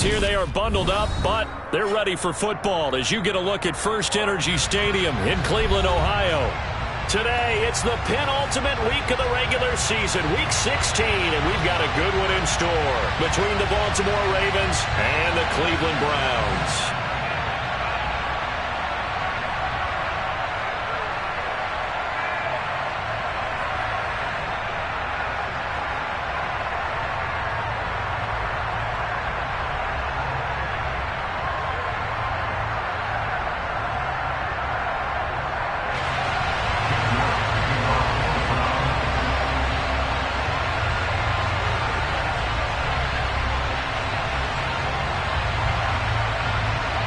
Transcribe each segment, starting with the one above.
fans here, they are bundled up, but they're ready for football as you get a look at First Energy Stadium in Cleveland, Ohio. Today, it's the penultimate week of the regular season, Week 16, and we've got a good one in store between the Baltimore Ravens and the Cleveland Browns.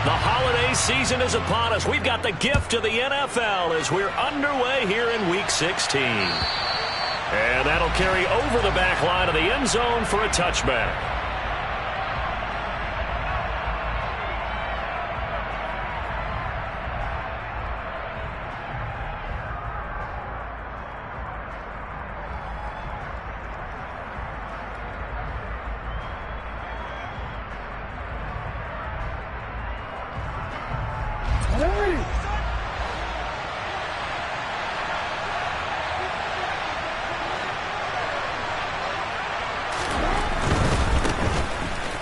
The holiday season is upon us. We've got the gift of the NFL as we're underway here in Week 16. And that'll carry over the back line of the end zone for a touchback.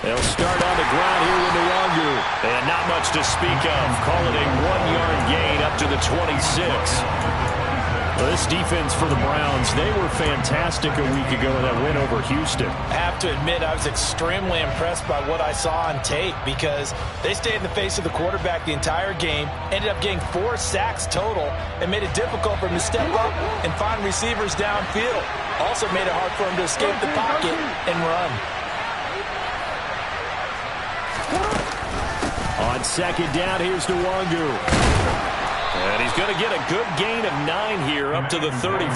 They'll start on the ground here with Nwangu. And not much to speak of. Call it a 1-yard gain up to the 26. Well, this defense for the Browns, they were fantastic a week ago in that win over Houston. I have to admit, I was extremely impressed by what I saw on tape because they stayed in the face of the quarterback the entire game, ended up getting 4 sacks total, and made it difficult for him to step up and find receivers downfield. Also made it hard for him to escape the pocket and run. On second down, here's Nwangu. And he's going to get a good gain of 9 here up to the 34.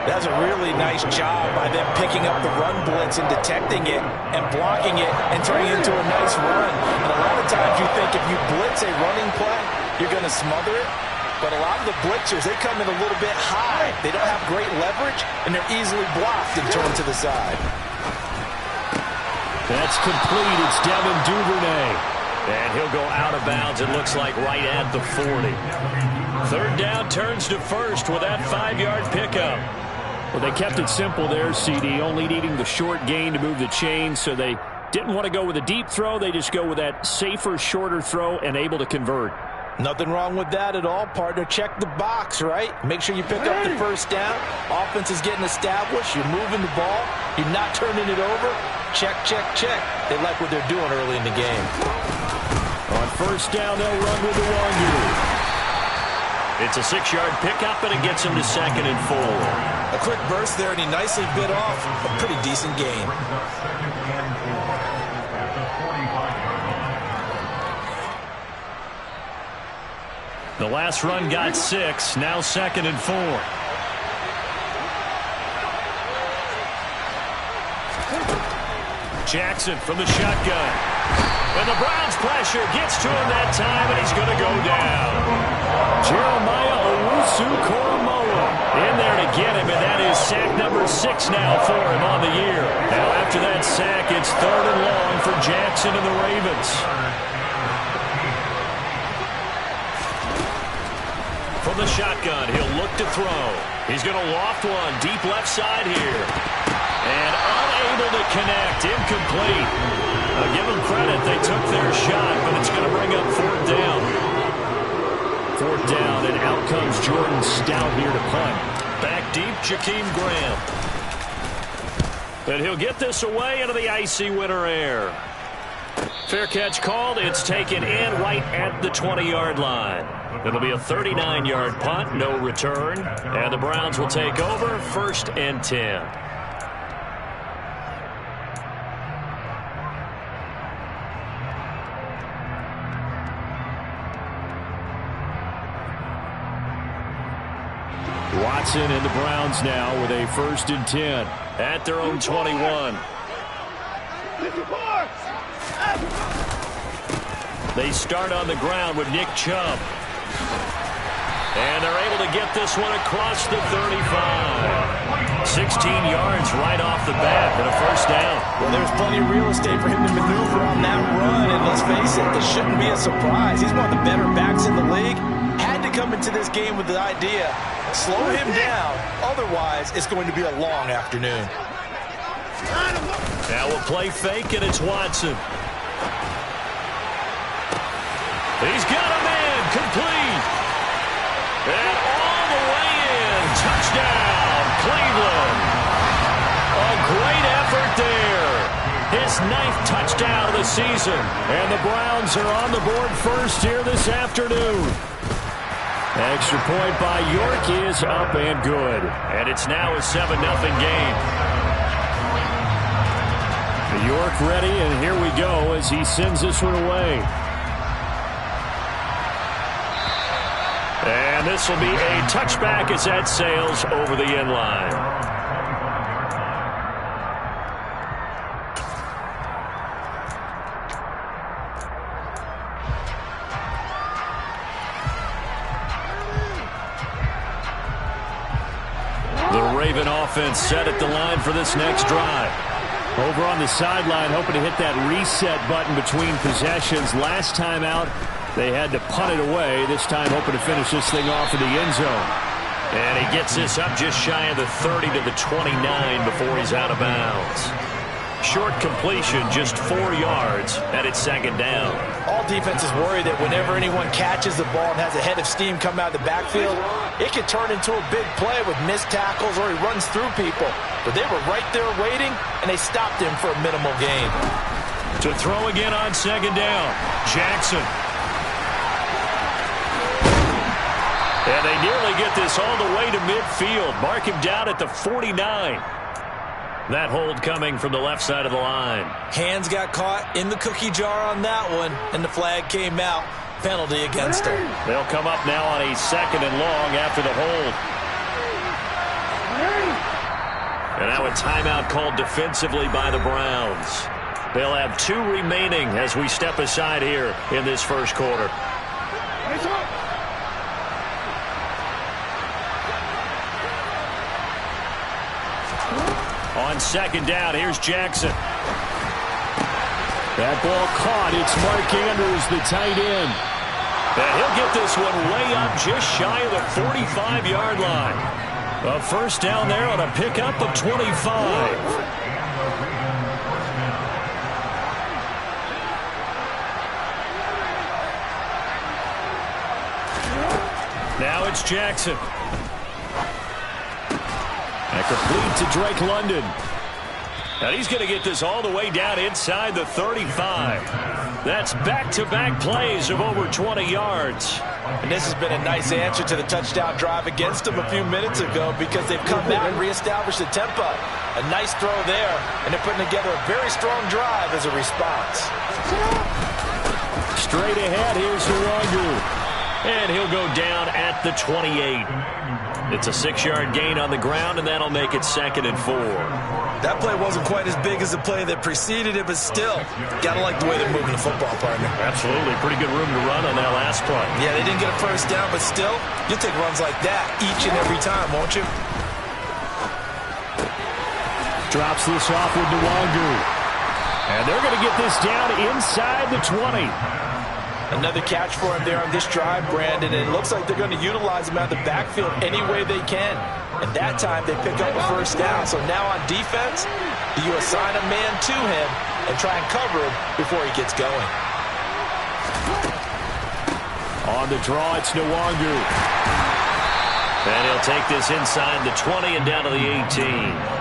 That's a really nice job by them picking up the run blitz and detecting it and blocking it and turning it into a nice run. And a lot of times you think if you blitz a running play, you're going to smother it. But a lot of the blitzers, they come in a little bit high. They don't have great leverage, and they're easily blocked and turned to the side. That's complete. It's Devin Duvernay. And he'll go out of bounds, it looks like, right at the 40. Third down turns to first with that 5-yard pickup. Well, they kept it simple there, CD, only needing the short gain to move the chain, so they didn't want to go with a deep throw. They just go with that safer, shorter throw and able to convert. Nothing wrong with that at all, partner. Check the box, right? Make sure you pick up the first down. Offense is getting established. You're moving the ball. You're not turning it over. Check, check, check. They like what they're doing early in the game. On first down, they'll run with Nwangu. It's a 6-yard pickup, and it gets him to 2nd and 4. A quick burst there, and he nicely bit off a pretty decent gain. The last run got 6, now 2nd and 4. Jackson from the shotgun. And the Browns pressure gets to him that time, and he's going to go down. Jeremiah Owusu-Koramoah in there to get him, and that is sack number 6 now for him on the year. Now after that sack, it's 3rd and long for Jackson and the Ravens. From the shotgun, he'll look to throw. He's going to loft one deep left side here. And unable to connect, incomplete. Give them credit, they took their shot, but it's going to bring up 4th down. 4th down, and out comes Jordan Stout here to punt. Back deep, Jakeem Graham. And he'll get this away into the icy winter air. Fair catch called. It's taken in right at the 20-yard line. It'll be a 39-yard punt, no return. And the Browns will take over 1st and 10. Watson and the Browns now with a 1st and 10 at their own 21. They start on the ground with Nick Chubb. And they're able to get this one across the 35. 16 yards right off off the bat and a first down. Well, there's plenty of real estate for him to maneuver on that run, and let's face it, this shouldn't be a surprise. He's one of the better backs in the league. Had to come into this game with the idea, slow him down, otherwise it's going to be a long afternoon. Now we'll play fake, and it's Watson. He's got a man, complete. And all the way in, touchdown, Cleveland. A great effort there. His 9th touchdown of the season. And the Browns are on the board first here this afternoon. Extra point by York is up and good. And it's now a 7-0 game. York ready, and here we go as he sends this one away. And this will be a touchback as that sails over the end line. The Raven offense set at the line for this next drive. Over on the sideline, hoping to hit that reset button between possessions. Last time out, they had to punt it away. This time, hoping to finish this thing off in the end zone. And he gets this up just shy of the 30 to the 29 before he's out of bounds. Short completion, just 4 yards, and it's second down. All defenses worry that whenever anyone catches the ball and has a head of steam come out of the backfield, it can turn into a big play with missed tackles or he runs through people. But they were right there waiting, and they stopped him for a minimal gain. To throw again on second down, Jackson. And they nearly get this all the way to midfield. Mark him down at the 49. That hold coming from the left side of the line. Hands got caught in the cookie jar on that one, and the flag came out. Penalty against him. They'll come up now on a 2nd and long after the hold. And now a timeout called defensively by the Browns. They'll have 2 remaining as we step aside here in this first quarter. On second down, here's Jackson. That ball caught. It's Mark Andrews, the tight end. And he'll get this one way up just shy of the 45-yard line. A first down there on a pickup of 25. Now it's Jackson. And complete to Drake London. And he's going to get this all the way down inside the 35. That's back-to-back plays of over 20 yards. And this has been a nice answer to the touchdown drive against them a few minutes ago because they've come back and reestablished the tempo. A nice throw there, and they're putting together a very strong drive as a response. Straight ahead, here's Nwangu. And he'll go down at the 28. It's a 6-yard gain on the ground, and that'll make it 2nd and 4. That play wasn't quite as big as the play that preceded it, but still, gotta like the way they're moving the football, partner. Absolutely. Pretty good room to run on that last play. Yeah, they didn't get a first down, but still, you'll take runs like that each and every time, won't you? Drops this off with Nwangu. And they're going to get this down inside the 20. Another catch for him there on this drive, Brandon, and it looks like they're going to utilize him out of the backfield any way they can. And that time they pick up a first down. So now on defense, you assign a man to him and try and cover him before he gets going. On the draw, it's Nwangu. And he'll take this inside the 20 and down to the 18.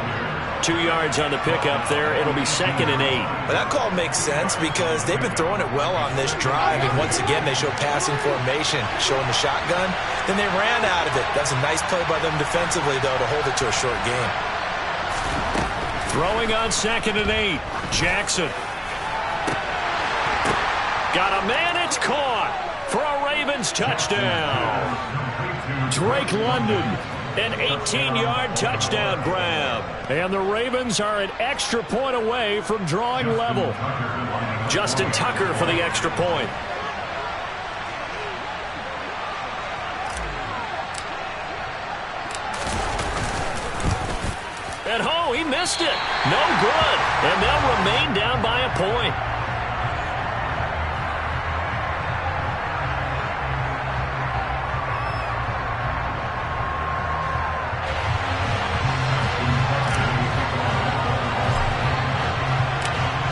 2 yards on the pickup there. It'll be 2nd and 8. Well, that call makes sense because they've been throwing it well on this drive, and once again they show passing formation, showing the shotgun. Then they ran out of it. That's a nice play by them defensively, though, to hold it to a short game. Throwing on 2nd and 8. Jackson. Got a man. It's caught for a Ravens touchdown. Drake London. An 18-yard touchdown grab. And the Ravens are an extra point away from drawing level. Justin Tucker for the extra point. And he missed missed it. No good. And they'll remain down by a point.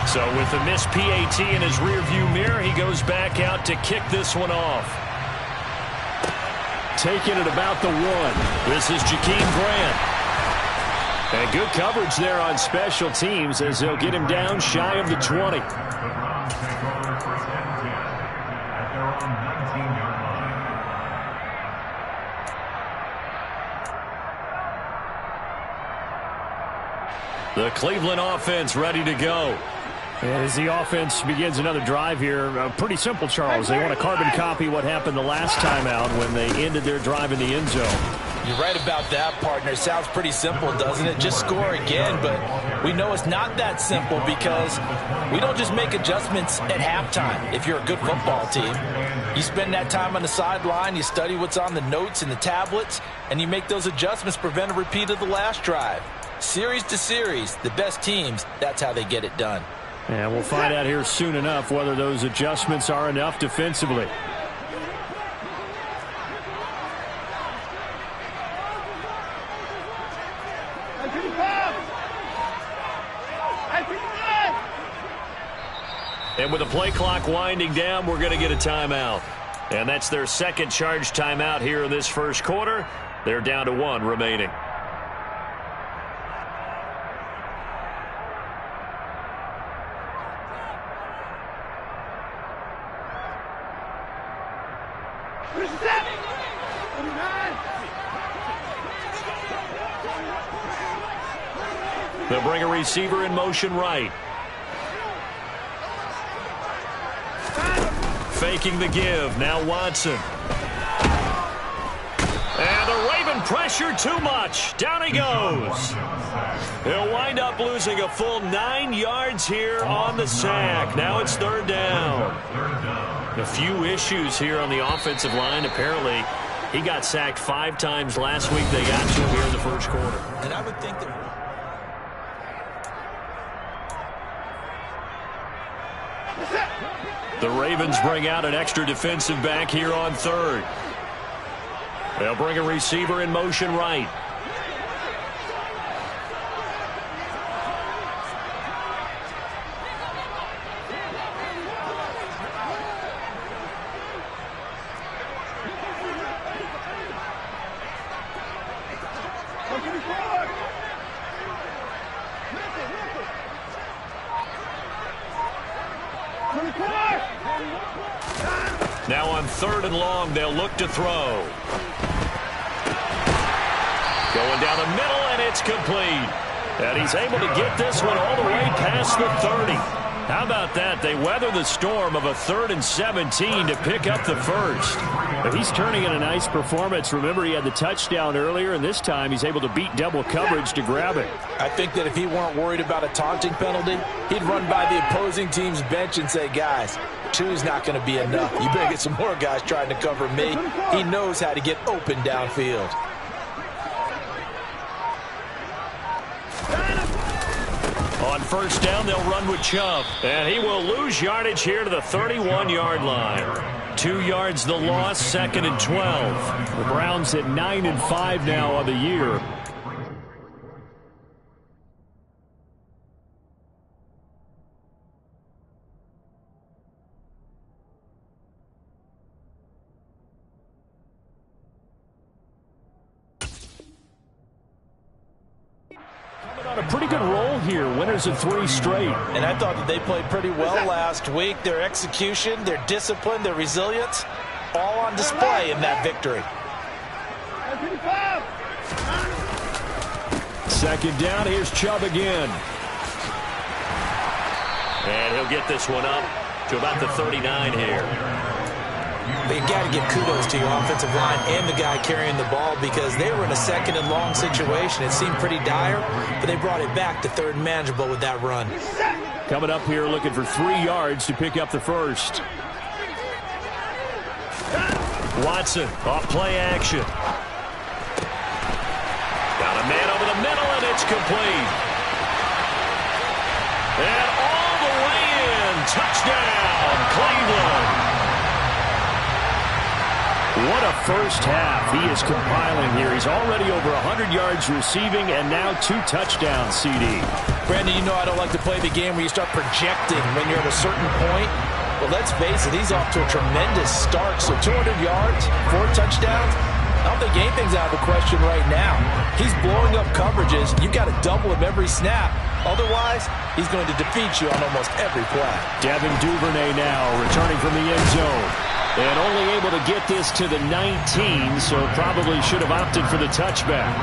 So with the missed PAT in his rearview mirror, he goes back out to kick this one off. Taking it about the 1. This is Jakeem Grant. And good coverage there on special teams as they'll get him down shy of the 20. The Cleveland offense ready to go. As the offense begins another drive here, pretty simple, Charles. They want to carbon copy what happened the last time out when they ended their drive in the end zone. You're right about that, partner. Sounds pretty simple, doesn't it? Just score again, but we know it's not that simple because we don't just make adjustments at halftime. If you're a good football team, you spend that time on the sideline, you study what's on the notes and the tablets, and you make those adjustments, prevent a repeat of the last drive. Series to series, the best teams, that's how they get it done. And we'll find out here soon enough whether those adjustments are enough defensively. And with the play clock winding down, we're going to get a timeout. And that's their second charge timeout here in this first quarter. They're down to 1 remaining. They'll bring a receiver in motion right. Faking the give. Now Watson. And the Raven pressure too much. Down he goes. He'll wind up losing a full 9 yards here on the sack. Now it's 3rd down. A few issues here on the offensive line. Apparently, he got sacked 5 times last week. They got to him here in the first quarter. And I would think that... The Ravens bring out an extra defensive back here on 3rd. They'll bring a receiver in motion right. Now on 3rd and long, they'll look to throw. Going down the middle, and it's complete. And he's able to get this one all the way past the 30. How about that? They weather the storm of a 3rd and 17 to pick up the first. He's turning in a nice performance. Remember, he had the touchdown earlier, and this time he's able to beat double coverage to grab it. I think that if he weren't worried about a taunting penalty, he'd run by the opposing team's bench and say, guys, 2's not going to be enough. You better get some more guys trying to cover me. He knows how to get open downfield. On 1st down, they'll run with Chubb. And he will lose yardage here to the 31-yard line. 2 yards the loss, 2nd and 12. The Browns at 9-5 now on the year. On a pretty good roll here, winners of 3 straight. And I thought that they played pretty well last week. Their execution, their discipline, their resilience, all on display in that victory. 2nd down, here's Chubb again. And he'll get this one up to about the 39 here. But you got to give kudos to your offensive line and the guy carrying the ball because they were in a 2nd and long situation. It seemed pretty dire, but they brought it back to 3rd and manageable with that run. Coming up here looking for 3 yards to pick up the first. Watson off play action. Got a man over the middle, and it's complete. touchdown, Cleveland. What a first half he is compiling here. He's already over 100 yards receiving and now 2 touchdowns, CD. Brandon, you know I don't like to play the game where you start projecting when you're at a certain point. But let's face it, he's off to a tremendous start. So 200 yards, 4 touchdowns. I don't think anything's out of the question right now. He's blowing up coverages. You've got to double him every snap. Otherwise, he's going to defeat you on almost every play. Devin Duvernay now returning from the end zone. And only able to get this to the 19, so probably should have opted for the touchback.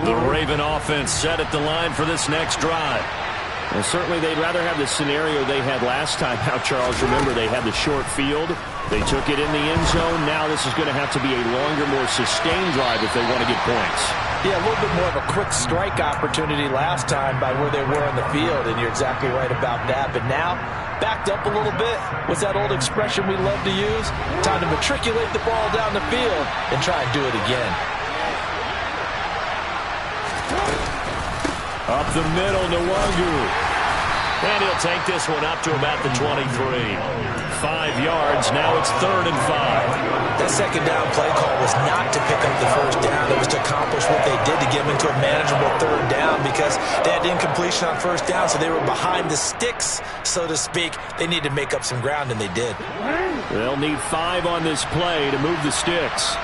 The Raven offense set at the line for this next drive. Well, certainly they'd rather have the scenario they had last time out, Charles. Remember, they had the short field. They took it in the end zone. Now this is going to have to be a longer, more sustained drive if they want to get points. Yeah, a little bit more of a quick strike opportunity last time by where they were in the field, and you're exactly right about that. But now, backed up a little bit. What's that old expression we love to use? Time to matriculate the ball down the field and try and do it again. Up the middle, Nwangu. And he'll take this one up to about the 23. 5 yards, now it's 3rd and 5. That second down play call was not to pick up the first down. It was to accomplish what they did to get them into a manageable 3rd down because they had incompletion on first down, so they were behind the sticks, so to speak. They needed to make up some ground, and they did. They'll need 5 on this play to move the sticks.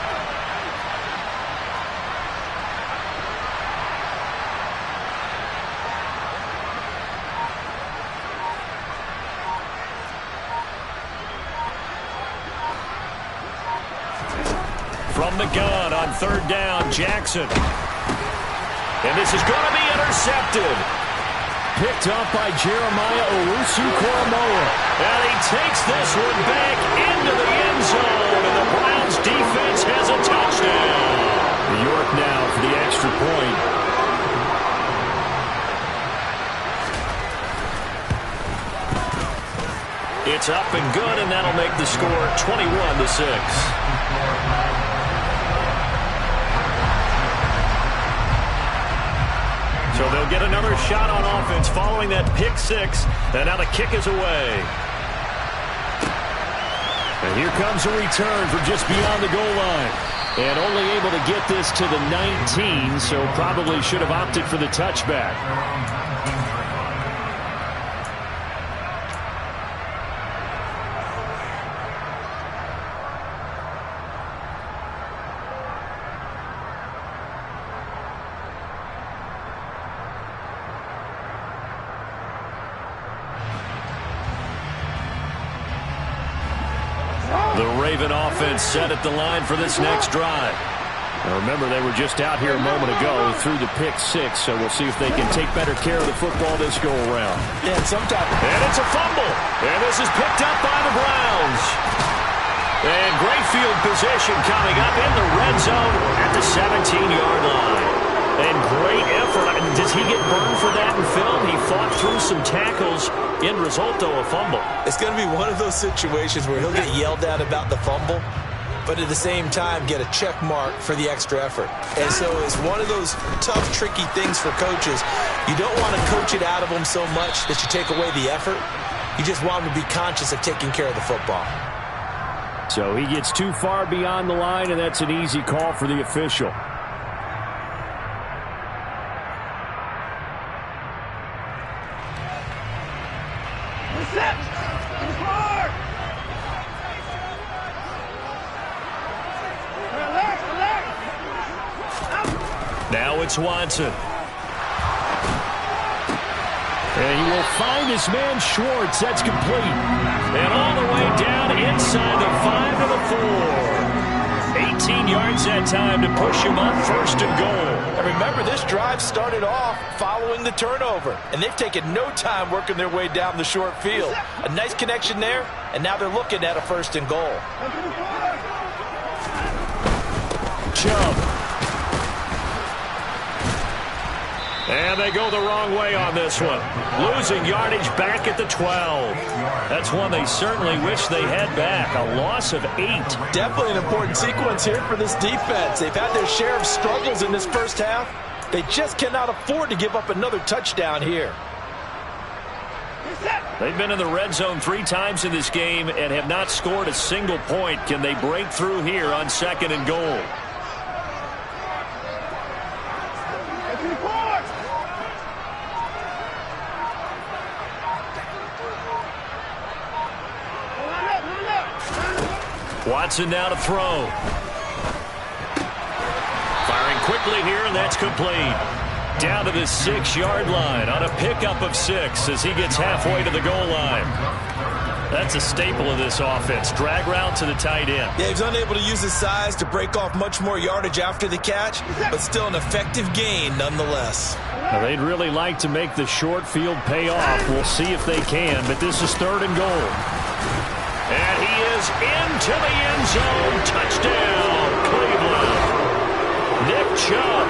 From the gun on 3rd down, Jackson. And this is going to be intercepted. Picked up by Jeremiah Owusu-Koramoah. And he takes this one back into the end zone. And the Browns defense has a touchdown. York now for the extra point. It's up and good, and that'll make the score 21-6. So they'll get another shot on offense following that pick 6. And now the kick is away. And here comes a return from just beyond the goal line. And only able to get this to the 19, so probably should have opted for the touchback. The Raven offense set at the line for this next drive. Now remember, they were just out here a moment ago through the pick 6, so we'll see if they can take better care of the football this go-around. Yeah, and it's a fumble. And this is picked up by the Browns. And great field position coming up in the red zone at the 17-yard line. And great effort. I mean, does he get burned for that in film? He fought through some tackles. End result, though, a fumble. It's going to be one of those situations where he'll get yelled at about the fumble, but at the same time get a check mark for the extra effort. And so it's one of those tough, tricky things for coaches. You don't want to coach it out of them so much that you take away the effort. You just want them to be conscious of taking care of the football. So he gets too far beyond the line, and that's an easy call for the official. Now it's Watson. And he will find his man Schwartz. That's complete. And all the way down inside the 5 to the 4. 18 yards that time to push him up 1st and goal. And remember, this drive started off following the turnover, and they've taken no time working their way down the short field. A nice connection there, and now they're looking at a 1st and goal. Chubb. And they go the wrong way on this one. Losing yardage back at the 12. That's one they certainly wish they had back. A loss of 8. Definitely an important sequence here for this defense. They've had their share of struggles in this first half. They just cannot afford to give up another touchdown here. They've been in the red zone 3 times in this game and have not scored a single point. Can they break through here on 2nd and goal? Watson now to throw. Firing quickly here, and that's complete. Down to the 6-yard line on a pickup of 6 as he gets halfway to the goal line. That's a staple of this offense. Drag route to the tight end. Yeah, he's unable to use his size to break off much more yardage after the catch, but still an effective gain nonetheless. Now, they'd really like to make the short field pay off. We'll see if they can, but this is 3rd and goal. And he is into the end zone. Touchdown, Cleveland. Nick Chubb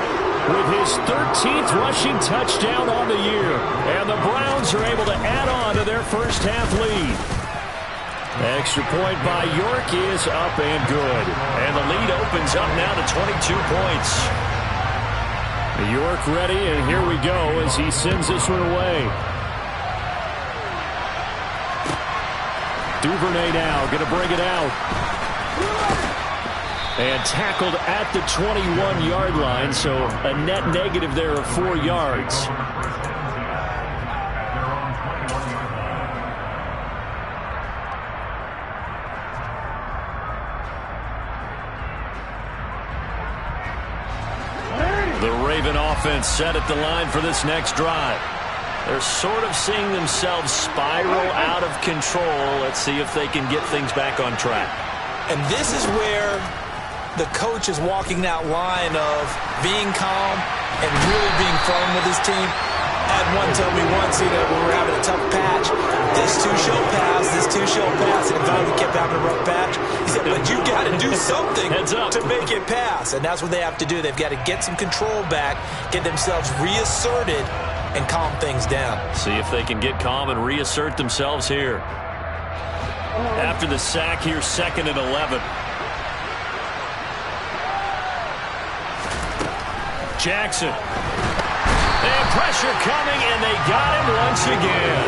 with his 13th rushing touchdown on the year. And the Browns are able to add on to their first half lead. Extra point by York is up and good. And the lead opens up now to 22 points. York ready, and here we go as he sends this one away. Duvernay now going to bring it out. And tackled at the 21-yard line, so a net negative there of 4 yards. The Raven offense set at the line for this next drive. They're sort of seeing themselves spiral out of control. Let's see if they can get things back on track. And this is where the coach is walking that line of being calm and really being firm with his team. I had one tell me once, when we were having a tough patch, this too shall pass, and finally kept having a rough patch. He said, but you got to do something to make it pass. And that's what they have to do. They've got to get some control back, get themselves reasserted, and calm things down. See if they can get calm and reassert themselves here. After the sack here, 2nd and 11. Jackson. And pressure coming, and they got him once again.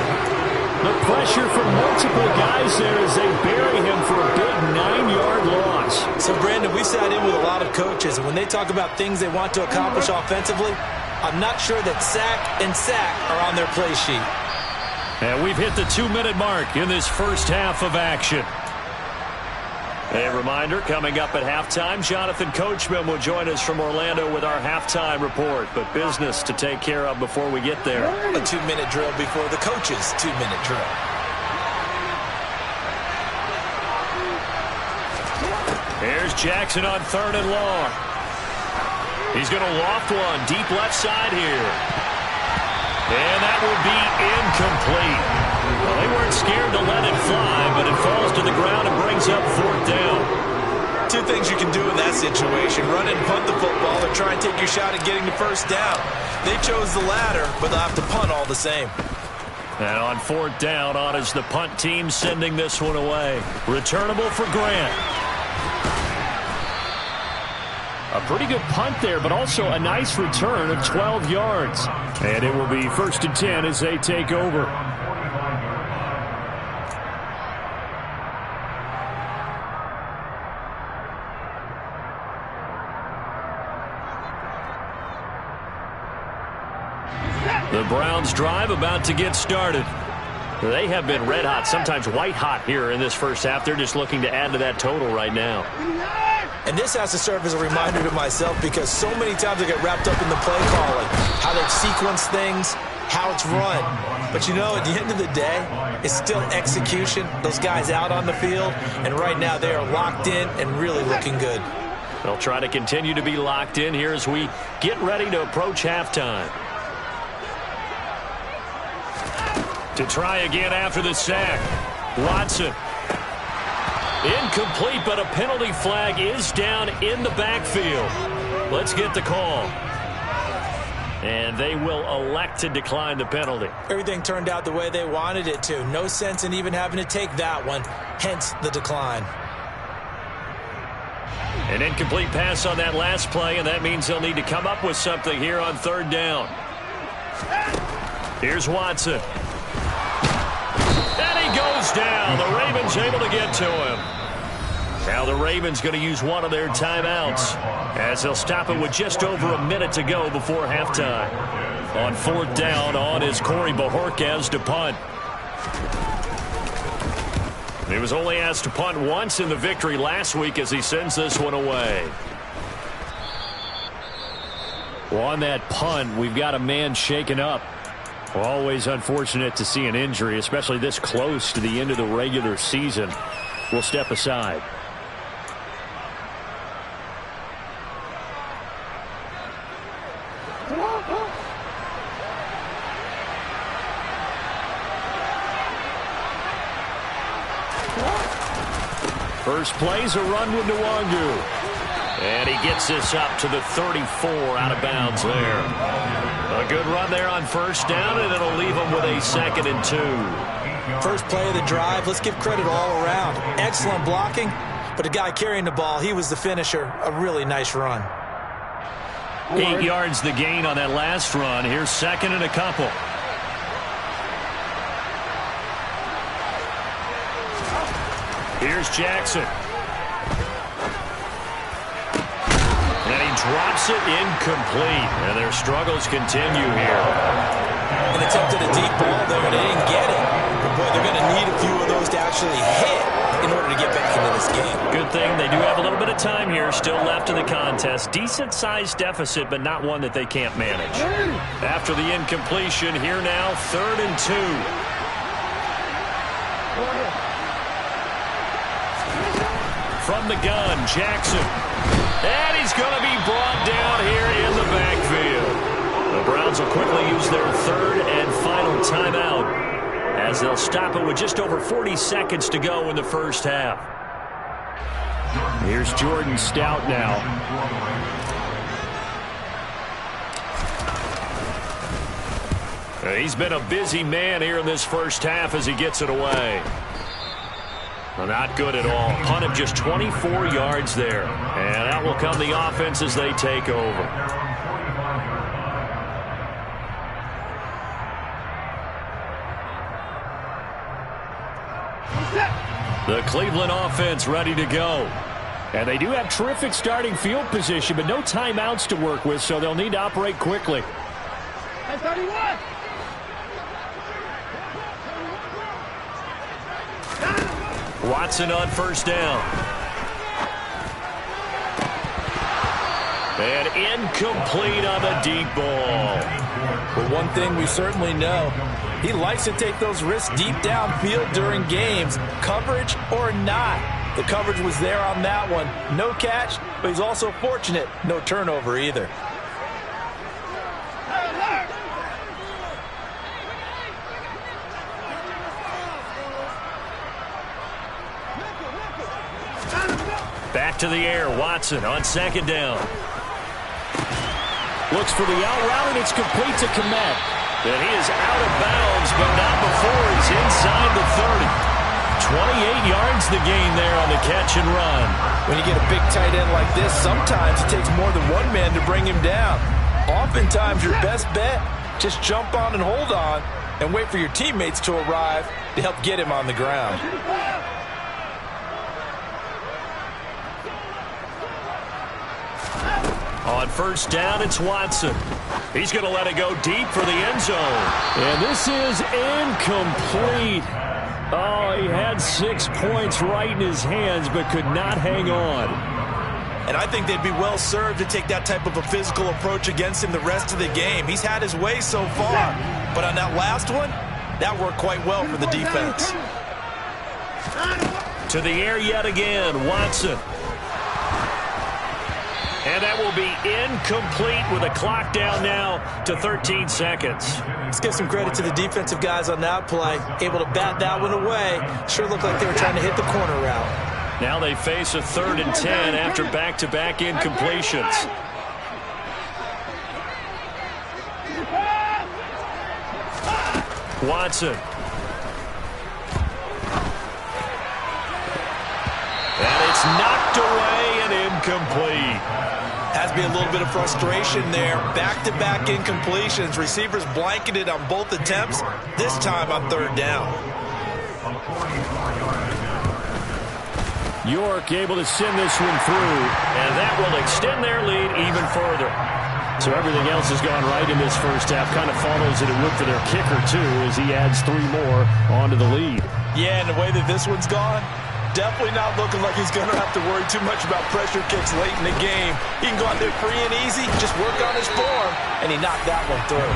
The pressure from multiple guys there as they bury him for a big 9-yard loss. So, Brandon, we sat in with a lot of coaches, and when they talk about things they want to accomplish offensively, I'm not sure that sack and sack are on their play sheet. And we've hit the 2-minute mark in this first half of action. A reminder, coming up at halftime, Jonathan Coachman will join us from Orlando with our halftime report. But business to take care of before we get there. A 2-minute drill before the coach's 2-minute drill. Here's Jackson on 3rd and long. He's going to loft one deep left side here. And that will be incomplete. Well, they weren't scared to let it fly, but it falls to the ground and brings up 4th down. 2 things you can do in that situation: run and punt the football, or try and take your shot at getting the first down. They chose the latter, but they'll have to punt all the same. And on 4th down, on is the punt team sending this one away. Returnable for Grant. A pretty good punt there, but also a nice return of 12 yards. And it will be 1st and 10 as they take over. The Browns drive about to get started. They have been red hot, sometimes white hot here in this first half. They're just looking to add to that total right now. And this has to serve as a reminder to myself, because so many times I get wrapped up in the play calling, how they sequence things, how it's run. But you know, at the end of the day, it's still execution. Those guys out on the field, and right now they are locked in and really looking good. They'll try to continue to be locked in here as we get ready to approach halftime. To try again after the sack. Watson. Incomplete, but a penalty flag is down in the backfield. Let's get the call. And they will elect to decline the penalty. Everything turned out the way they wanted it to. No sense in even having to take that one, hence the decline. An incomplete pass on that last play, and that means they'll need to come up with something here on third down. Here's Watson. And he goes down. The Ravens able to get to him. Now the Ravens going to use one of their timeouts as they'll stop it with just over a minute to go before halftime. On fourth down, on is Corey Bojorquez to punt. He was only asked to punt once in the victory last week as he sends this one away. Well, on that punt, we've got a man shaken up. Well, always unfortunate to see an injury, especially this close to the end of the regular season. We'll step aside. First play's a run with Nwangu. And he gets this up to the 34 out of bounds there. A good run there on first down, and it'll leave him with a 2nd and 2. First play of the drive, let's give credit all around. Excellent blocking, but the guy carrying the ball, he was the finisher. A really nice run. 8 yards the gain on that last run. Here's 2nd and a couple. Here's Jackson. And he drops it incomplete. And their struggles continue here. An attempt at a deep ball there, and they didn't get it. But, boy, they're going to need a few of those to actually hit in order to get back into this game. Good thing they do have a little bit of time here still left in the contest. Decent-sized deficit, but not one that they can't manage. After the incompletion, here now, 3rd and 2. From the gun, Jackson. And he's going to be brought down here in the backfield. The Browns will quickly use their 3rd and final timeout as they'll stop it with just over 40 seconds to go in the first half. Here's Jordan Stout now. He's been a busy man here in this first half as he gets it away. Well, not good at all. Punt of just 24 yards there. And out will come the offense as they take over. The Cleveland offense ready to go. And they do have terrific starting field position, but no timeouts to work with, so they'll need to operate quickly. Watson on first down. And incomplete on the deep ball. But one thing we certainly know, he likes to take those risks deep downfield during games, coverage or not. The coverage was there on that one. No catch, but he's also fortunate. No turnover either. Back to the air, Watson on 2nd down. Looks for the out route, and it's complete to Kmet. And he is out of bounds, but not before he's inside the 30. 28 yards the gain there on the catch and run. When you get a big tight end like this, sometimes it takes more than one man to bring him down. Oftentimes, your best bet, just jump on and hold on and wait for your teammates to arrive to help get him on the ground. On first down, it's Watson. He's going to let it go deep for the end zone. And this is incomplete. Oh, he had 6 points right in his hands, but could not hang on. And I think they'd be well served to take that type of a physical approach against him the rest of the game. He's had his way so far. But on that last one, that worked quite well for the defense. To the air yet again, Watson. And that will be incomplete with a clock down now to 13 seconds. Let's give some credit to the defensive guys on that play. Able to bat that one away. Sure looked like they were trying to hit the corner route. Now they face a 3rd and 10 after back-to-back incompletions. Watson. And it's knocked away and incomplete. Has to be a little bit of frustration there. Back-to-back incompletions. Receivers blanketed on both attempts, this time on third down. York able to send this one through, and that will extend their lead even further. So everything else has gone right in this first half. Kind of follows it would for their kicker, too, as he adds 3 more onto the lead. Yeah, and the way that this one's gone, definitely not looking like he's going to have to worry too much about pressure kicks late in the game. He can go out there free and easy, just work on his form, and he knocked that one through.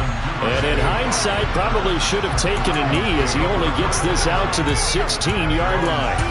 And in hindsight, probably should have taken a knee as he only gets this out to the 16-yard line.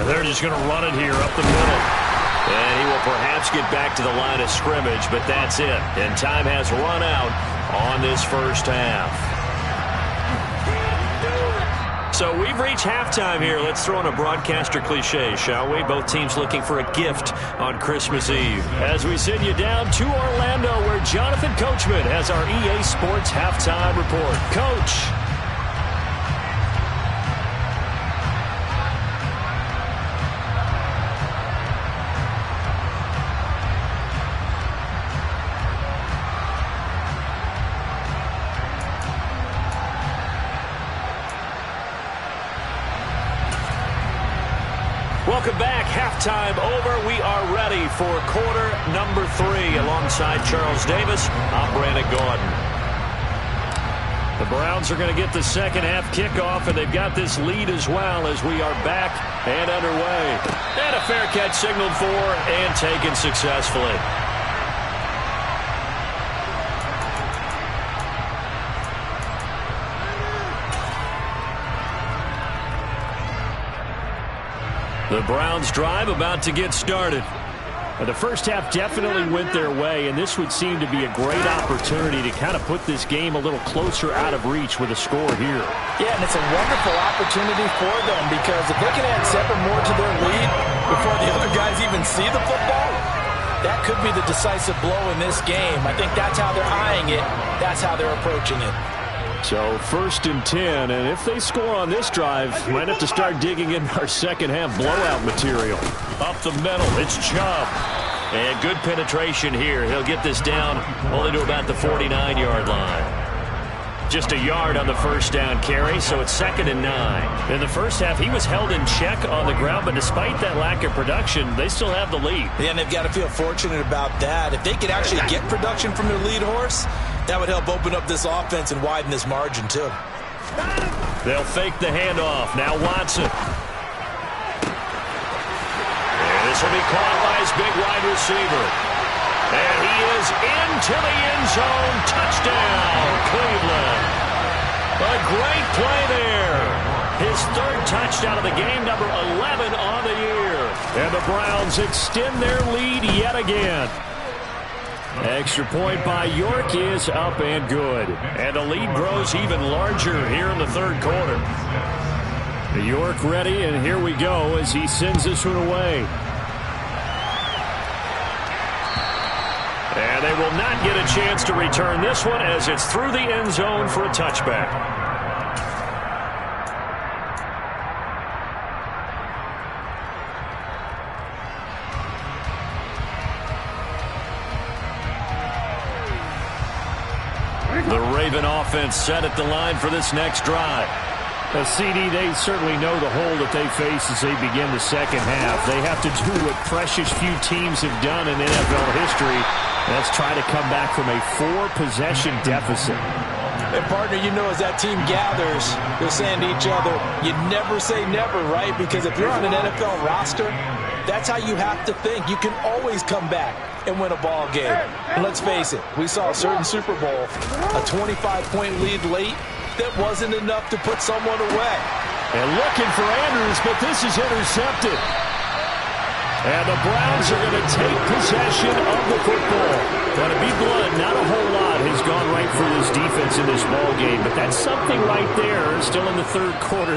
They're just going to run it here up the middle. And he will perhaps get back to the line of scrimmage, but that's it. And time has run out on this first half. So we've reached halftime here. Let's throw in a broadcaster cliche, shall we? Both teams looking for a gift on Christmas Eve. As we send you down to Orlando, where Jonathan Coachman has our EA Sports halftime report. Coach. Welcome back. Halftime over. We are ready for quarter number 3. Alongside Charles Davis, I'm Brandon Gaudin. The Browns are going to get the second half kickoff, and they've got this lead as well as we are back and underway. And a fair catch signaled for and taken successfully. The Browns drive about to get started. The first half definitely went their way, and this would seem to be a great opportunity to kind of put this game a little closer out of reach with a score here. Yeah, and it's a wonderful opportunity for them because if they can add 7 more to their lead before the other guys even see the football, that could be the decisive blow in this game. I think that's how they're eyeing it. That's how they're approaching it. So 1st and 10, and if they score on this drive, might have to start digging in our second half blowout material. Up the middle, it's Chubb. And good penetration here. He'll get this down only to about the 49-yard line. Just a yard on the first down carry, so it's 2nd and 9. In the first half, he was held in check on the ground, but despite that lack of production, they still have the lead. Yeah, and they've got to feel fortunate about that. If they could actually get production from their lead horse, that would help open up this offense and widen this margin, too. They'll fake the handoff. Now Watson. And this will be caught by his big wide receiver. And he is into the end zone. Touchdown, Cleveland. A great play there. His 3rd touchdown of the game, number 11 on the year. And the Browns extend their lead yet again. Extra point by York is up and good. And the lead grows even larger here in the 3rd quarter. York ready, and here we go as he sends this one away. And they will not get a chance to return this one as it's through the end zone for a touchback. The Raven offense set at the line for this next drive. CD, they certainly know the hole that they face as they begin the second half. They have to do what precious few teams have done in NFL history. That's try to come back from a 4-possession deficit. And, partner, you know, as that team gathers, they're saying to each other, you never say never, right? Because if you're on an NFL roster, that's how you have to think. You can always come back and win a ball game. And let's face it, we saw a certain Super Bowl, a 25-point lead late that wasn't enough to put someone away. And looking for Andrews, but this is intercepted. And the Browns are going to take possession of the football. But to be blunt, not a whole lot has gone right for this defense in this ball game. But that's something right there, still in the third quarter.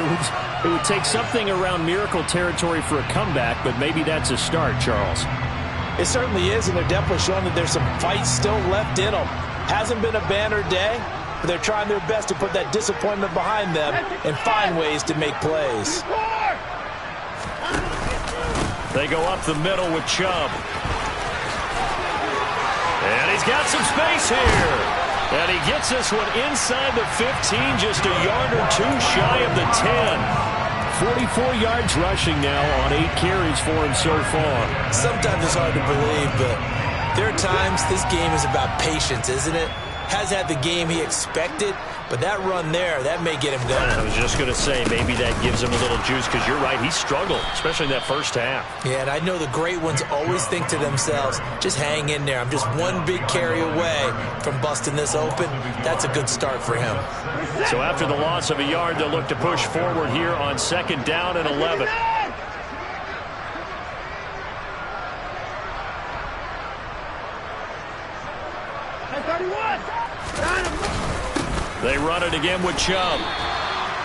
It would take something around miracle territory for a comeback, but maybe that's a start, Charles. It certainly is, and they're definitely showing that there's some fight still left in them. Hasn't been a banner day, but they're trying their best to put that disappointment behind them and find ways to make plays. They go up the middle with Chubb. And he's got some space here. And he gets this one inside the 15, just a yard or two shy of the 10. 44 yards rushing now on 8 carries for him so far. Sometimes it's hard to believe, but there are times this game is about patience, isn't it? Has had the game he expected, but that run there, that may get him going. I was just going to say, maybe that gives him a little juice, because you're right, he struggled, especially in that first half. Yeah, and I know the great ones always think to themselves, just hang in there. I'm just one big carry away from busting this open. That's a good start for him. So after the loss of a yard, they'll look to push forward here on 2nd down and 11. They run it again with Chubb.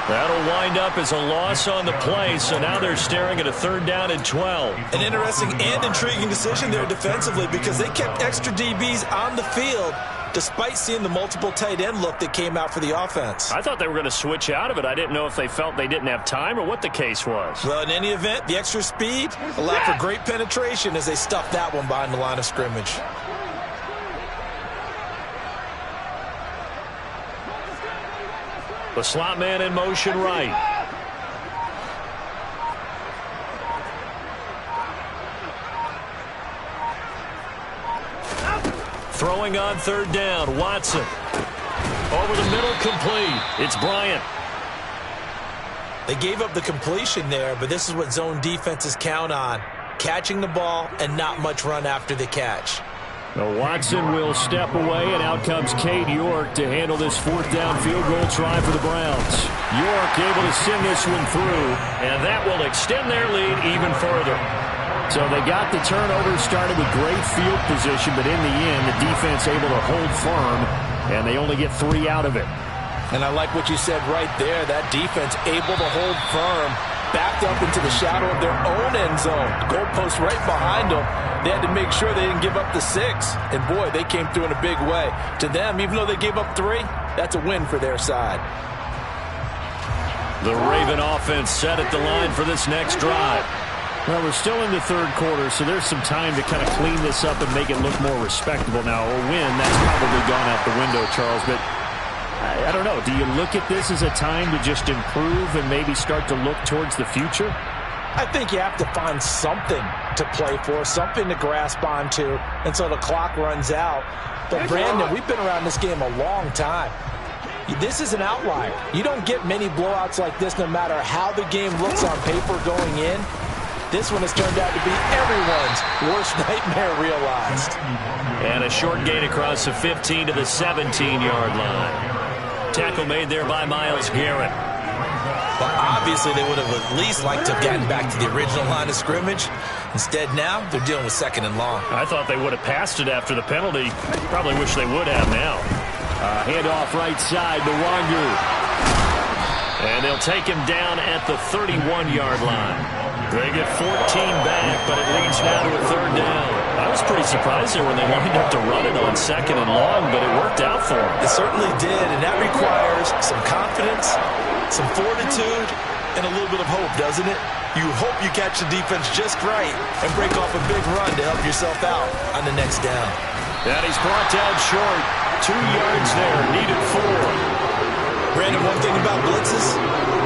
That'll wind up as a loss on the play, so now they're staring at a 3rd down and 12. An interesting and intriguing decision there defensively, because they kept extra DBs on the field despite seeing the multiple tight end look that came out for the offense. I thought they were going to switch out of it. I didn't know if they felt they didn't have time or what the case was. Well, in any event, the extra speed allowed for great penetration as they stuffed that one behind the line of scrimmage. The slot man in motion right. Throwing on 3rd down, Watson. Over the middle, complete. It's Bryant. They gave up the completion there, but this is what zone defenses count on. Catching the ball and not much run after the catch. Now Watson will step away, and out comes Cade York to handle this 4th down field goal try for the Browns. York able to send this one through, and that will extend their lead even further. So they got the turnover started with great field position, but in the end, the defense able to hold firm, and they only get 3 out of it. And I like what you said right there. That defense able to hold firm, backed up into the shadow of their own end zone. Goalpost right behind them. They had to make sure they didn't give up the 6. And, boy, they came through in a big way. To them, even though they gave up 3, that's a win for their side. The Raven offense set at the line for this next drive. Well, we're still in the 3rd quarter, so there's some time to kind of clean this up and make it look more respectable now. A win, that's probably gone out the window, Charles. But I don't know. Do you look at this as a time to just improve and maybe start to look towards the future? I think you have to find something to play for, something to grasp onto until the clock runs out. But, Brandon, we've been around this game a long time. This is an outlier. You don't get many blowouts like this no matter how the game looks on paper going in. This one has turned out to be everyone's worst nightmare realized. And a short gain across the 15 to the 17-yard line. Tackle made there by Myles Garrett. Well, obviously they would have at least liked to have gotten back to the original line of scrimmage. Instead now, they're dealing with 2nd and long. I thought they would have passed it after the penalty. Probably wish they would have now. Handoff right side to Wangu. And they'll take him down at the 31-yard line. They get 14 back, but it leads now to a 3rd down. I was pretty surprised there when they lined up to run it on 2nd and long, but it worked out for them. It certainly did, and that requires some confidence, some fortitude, and a little bit of hope, doesn't it? You hope you catch the defense just right and break off a big run to help yourself out on the next down. And he's brought down short. 2 yards there, needed 4. Brandon, one thing about blitzes,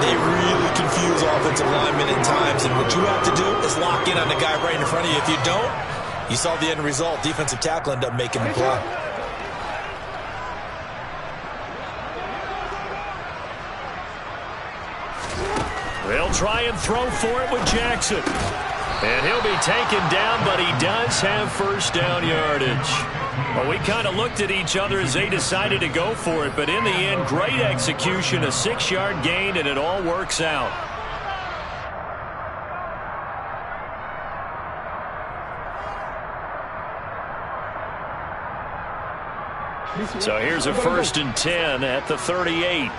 they really confuse offensive linemen at times, and what you have to do is lock in on the guy right in front of you. If you don't, you saw the end result. Defensive tackle ended up making the play. They'll try and throw for it with Jackson. And he'll be taken down, but he does have 1st down yardage. Well, we kind of looked at each other as they decided to go for it, but in the end, great execution, a 6-yard gain, and it all works out. So here's a 1st and 10 at the 38.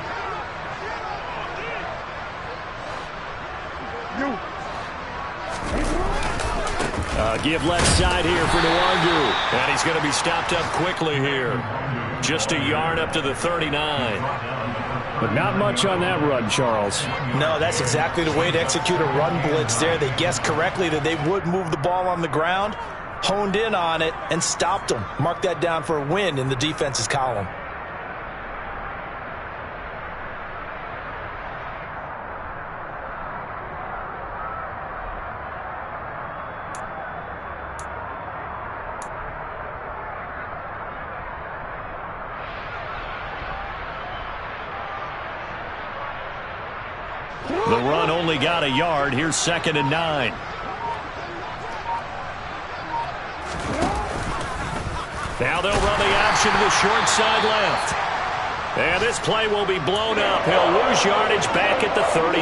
Give left side here for Nwangu. And he's going to be stopped up quickly here. Just a yard up to the 39. But not much on that run, Charles. No, that's exactly the way to execute a run blitz there. They guessed correctly that they would move the ball on the ground, honed in on it, and stopped them. Mark that down for a win in the defense's column. The run only got a yard. Here's 2nd and 9. Now they'll run the option to the short side left. And this play will be blown up. He'll lose yardage back at the 38.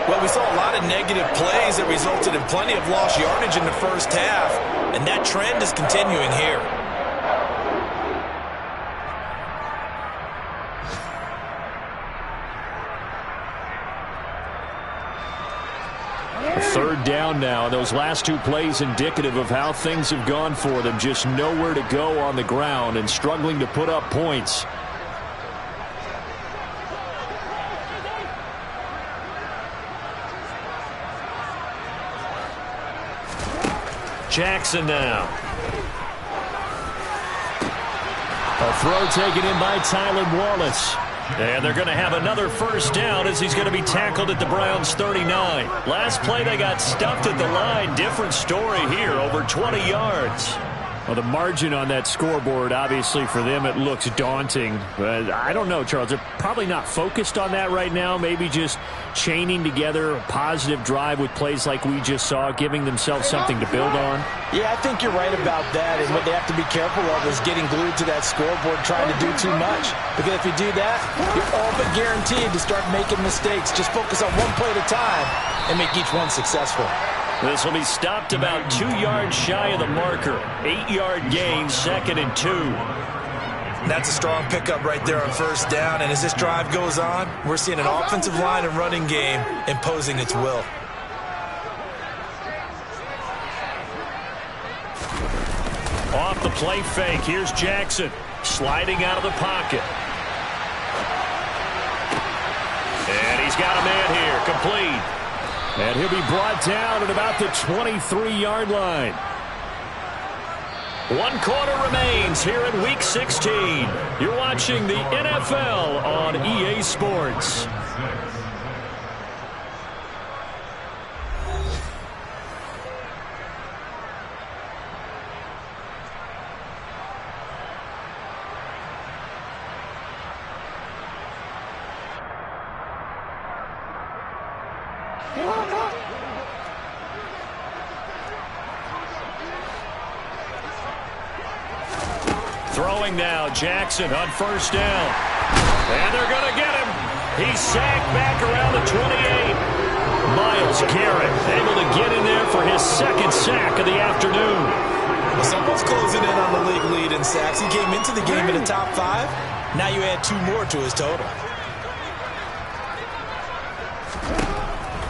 Well, we saw a lot of negative plays that resulted in plenty of lost yardage in the first half, and that trend is continuing here. 3rd down now. Those last 2 plays indicative of how things have gone for them. Just nowhere to go on the ground and struggling to put up points. Jackson now. A throw taken in by Tylan Wallace. And they're going to have another 1st down as he's going to be tackled at the Browns' 39. Last play they got stuffed at the line. Different story here, over 20 yards. Well, the margin on that scoreboard, obviously for them it looks daunting. But I don't know, Charles. They're probably not focused on that right now. Maybe just chaining together a positive drive with plays like we just saw, giving themselves something to build on. Yeah, I think you're right about that. And what they have to be careful of is getting glued to that scoreboard trying to do too much. Because if you do that, you're all but guaranteed to start making mistakes. Just focus on one play at a time and make each one successful. This will be stopped about 2 yards shy of the marker. 8-yard gain, 2nd and 2. That's a strong pickup right there on 1st down. And as this drive goes on, we're seeing an offensive line and running game imposing its will. Off the play fake. Here's Jackson sliding out of the pocket. And he's got a man here. Complete. And he'll be brought down at about the 23-yard line. 1 quarter remains here in Week 16. You're watching the NFL on EA Sports. Throwing now, Jackson on 1st down. And they're going to get him. He's sacked back around the 28. Myles Garrett able to get in there for his 2nd sack of the afternoon. Well, someone's closing in on the league lead in sacks. He came into the game in the top 5. Now you add 2 more to his total.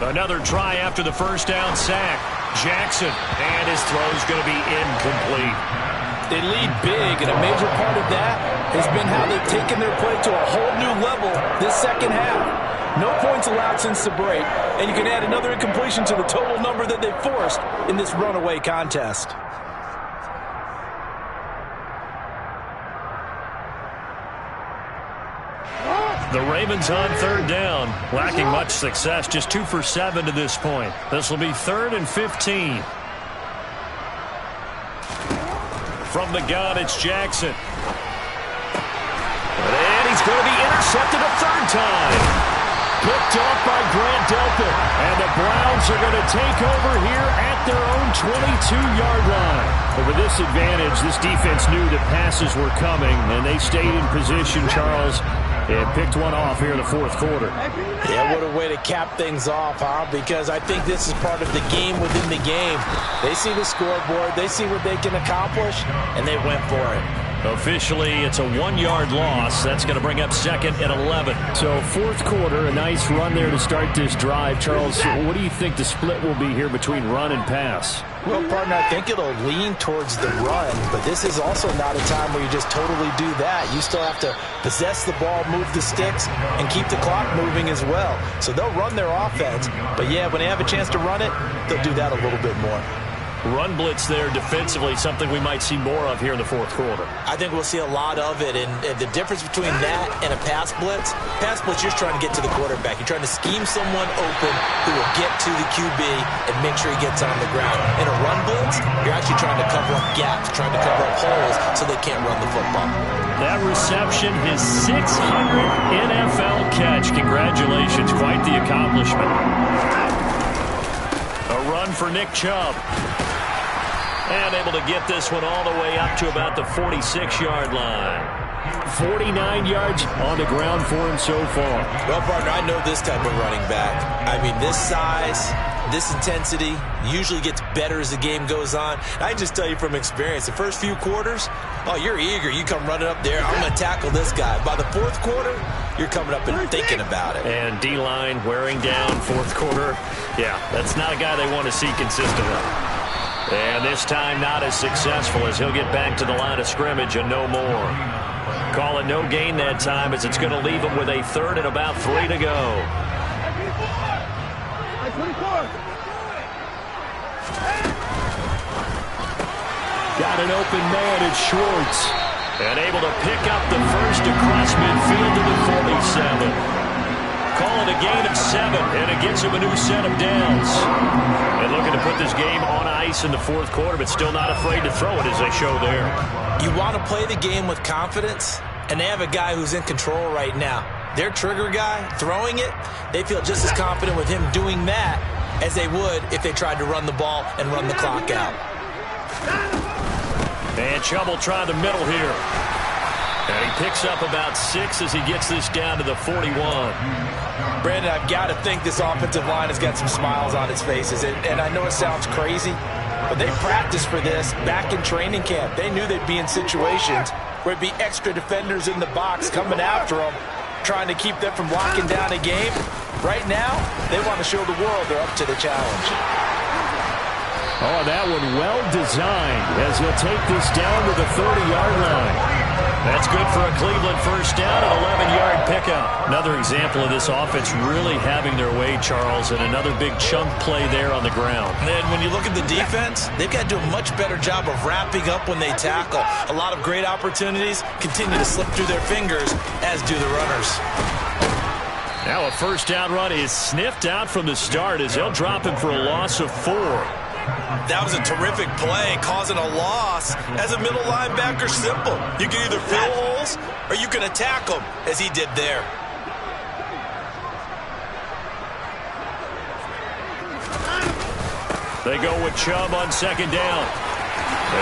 Another try after the 1st down sack. Jackson, and his throw's going to be incomplete. They lead big, and a major part of that has been how they've taken their play to a whole new level this 2nd half. No points allowed since the break, and you can add another incompletion to the total number that they've forced in this runaway contest. The Ravens on 3rd down, lacking much success, just 2 for 7 to this point. This will be 3rd and 15. From the gun, it's Jackson. And he's going to be intercepted a 3rd time. Picked off by Grant Delpit. And the Browns are going to take over here at their own 22-yard line. But with this advantage, this defense knew that passes were coming, and they stayed in position, Charles, and picked one off here in the 4th quarter. Yeah, what a way to cap things off, huh? Because I think this is part of the game within the game. They see the scoreboard, they see what they can accomplish, and they went for it. Officially, it's a 1-yard loss. That's going to bring up 2nd and 11. So 4th quarter, a nice run there to start this drive. Charles, what do you think the split will be here between run and pass? Well, partner, I think it'll lean towards the run, but this is also not a time where you just totally do that. You still have to possess the ball, move the sticks, and keep the clock moving as well. So they'll run their offense, but yeah, when they have a chance to run it, they'll do that a little bit more. Run blitz there defensively, something we might see more of here in the 4th quarter. I think we'll see a lot of it, and the difference between that and a pass blitz, you're just trying to get to the quarterback. You're trying to scheme someone open who will get to the QB and make sure he gets on the ground. In a run blitz, you're actually trying to cover up gaps, trying to cover up holes so they can't run the football. That reception, his 600th NFL catch. Congratulations, quite the accomplishment. A run for Nick Chubb. And able to get this one all the way up to about the 46-yard line. 49 yards on the ground for him so far. Well, partner, I know this type of running back. I mean, this size, this intensity usually gets better as the game goes on. I can just tell you from experience, the first few quarters, oh, you're eager. You come running up there, I'm going to tackle this guy. By the 4th quarter, you're coming up and thinking about it. And D-line wearing down 4th quarter. Yeah, that's not a guy they want to see consistently. And this time not as successful as he'll get back to the line of scrimmage and no more. Call it no gain that time as it's going to leave him with a 3rd and about 3 to go. Got an open man, it's Schwartz. And able to pick up the first across midfield to the 47. Call it a gain of 7, and it gets him a new set of downs. And looking to put this game on ice in the 4th quarter, but still not afraid to throw it as they show there. You want to play the game with confidence, and they have a guy who's in control right now. Their trigger guy, throwing it, they feel just as confident with him doing that as they would if they tried to run the ball and run the clock out. And Chubb will try the middle here. And he picks up about 6 as he gets this down to the 41. Brandon, I've got to think this offensive line has got some smiles on its faces. And I know it sounds crazy, but they practiced for this back in training camp. They knew they'd be in situations where it'd be extra defenders in the box coming after them, trying to keep them from locking down a game. Right now, they want to show the world they're up to the challenge. Oh, that one well designed as he'll take this down to the 30-yard line. That's good for a Cleveland first down, an 11-yard pickup. Another example of this offense really having their way, Charles, and another big chunk play there on the ground. And then when you look at the defense, they've got to do a much better job of wrapping up when they tackle. A lot of great opportunities continue to slip through their fingers, as do the runners. Now a first down run is sniffed out from the start as they'll drop him for a loss of 4. That was a terrific play, causing a loss. As a middle linebacker, simple. You can either fill holes or you can attack them, as he did there. They go with Chubb on 2nd down.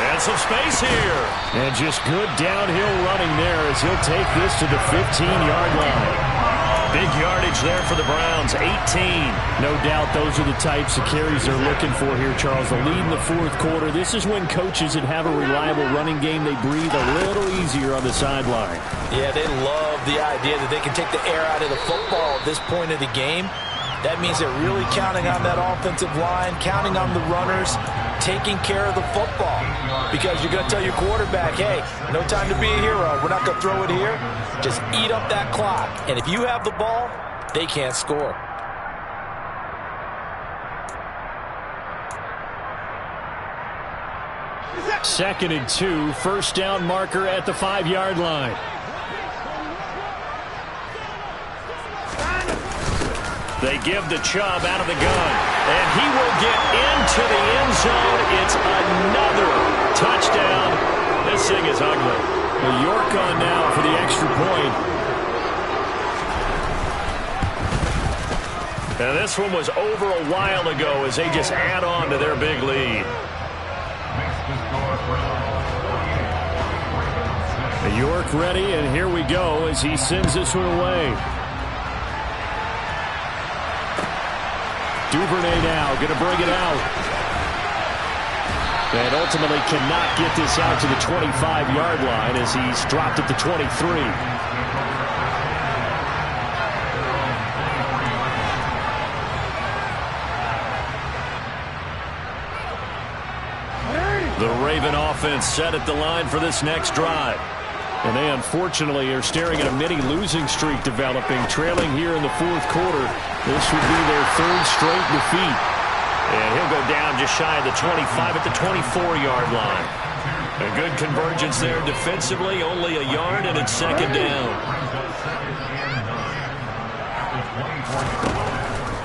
And some space here. And just good downhill running there as he'll take this to the 15-yard line. Big yardage there for the Browns, 18. No doubt those are the types of carries they're looking for here, Charles. The lead in the 4th quarter. This is when coaches that have a reliable running game, they breathe a little easier on the sideline. Yeah, they love the idea that they can take the air out of the football at this point of the game. That means they're really counting on that offensive line, counting on the runners, taking care of the football. Because you're going to tell your quarterback, hey, no time to be a hero. We're not going to throw it here. Just eat up that clock. And if you have the ball, they can't score. Second and 2, first down marker at the 5-yard line. They give the Chubb out of the gun, and he will get into the end zone. It's another touchdown. This thing is ugly. Well, York on now for the extra point. And this one was over a while ago as they just add on to their big lead. York ready, and here we go as he sends this one away. Duvernay now going to bring it out. And ultimately cannot get this out to the 25-yard line as he's dropped at the 23. The Raven offense set at the line for this next drive. And they unfortunately are staring at a mini losing streak developing, trailing here in the fourth quarter. This would be their third straight defeat. And he'll go down just shy of the 25 at the 24-yard line. A good convergence there defensively, only a yard, and it's second down.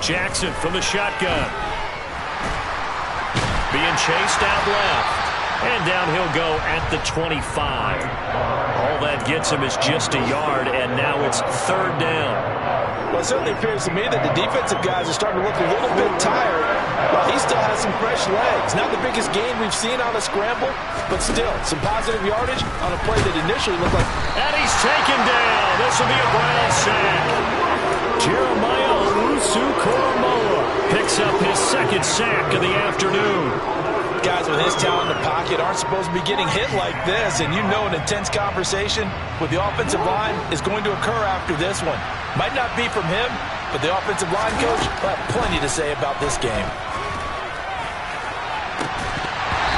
Jackson from the shotgun. Being chased out left. And down he'll go at the 25. All that gets him is just a yard, and now it's third down. Well, it certainly appears to me that the defensive guys are starting to look a little bit tired, while he still has some fresh legs. Not the biggest gain we've seen on a scramble, but still, some positive yardage on a play that initially looked like... And he's taken down. This will be a Brown sack. Jeremiah Owusu-Koramoah picks up his second sack of the afternoon. Guys with his talent in the pocket aren't supposed to be getting hit like this, and you know an intense conversation with the offensive line is going to occur after this one. Might not be from him, but the offensive line coach will have plenty to say about this game.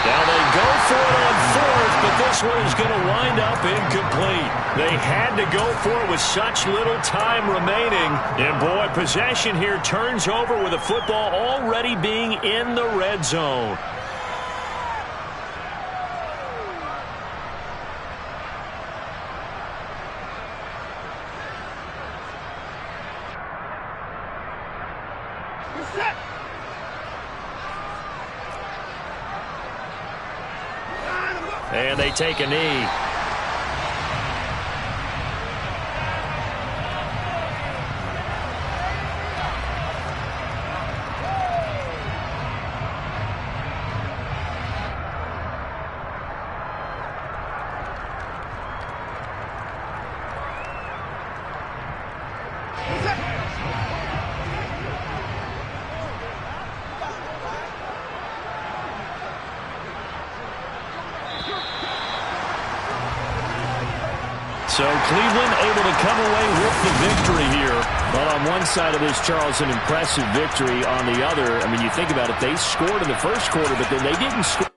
Now they go for it on fourth, but this one is going to wind up incomplete. They had to go for it with such little time remaining. And boy, possession here turns over with the football already being in the red zone. And they take a knee. So Cleveland able to come away with the victory here. Well, on one side of this, Charles, an impressive victory. On the other, I mean, you think about it, they scored in the first quarter, but then they didn't score.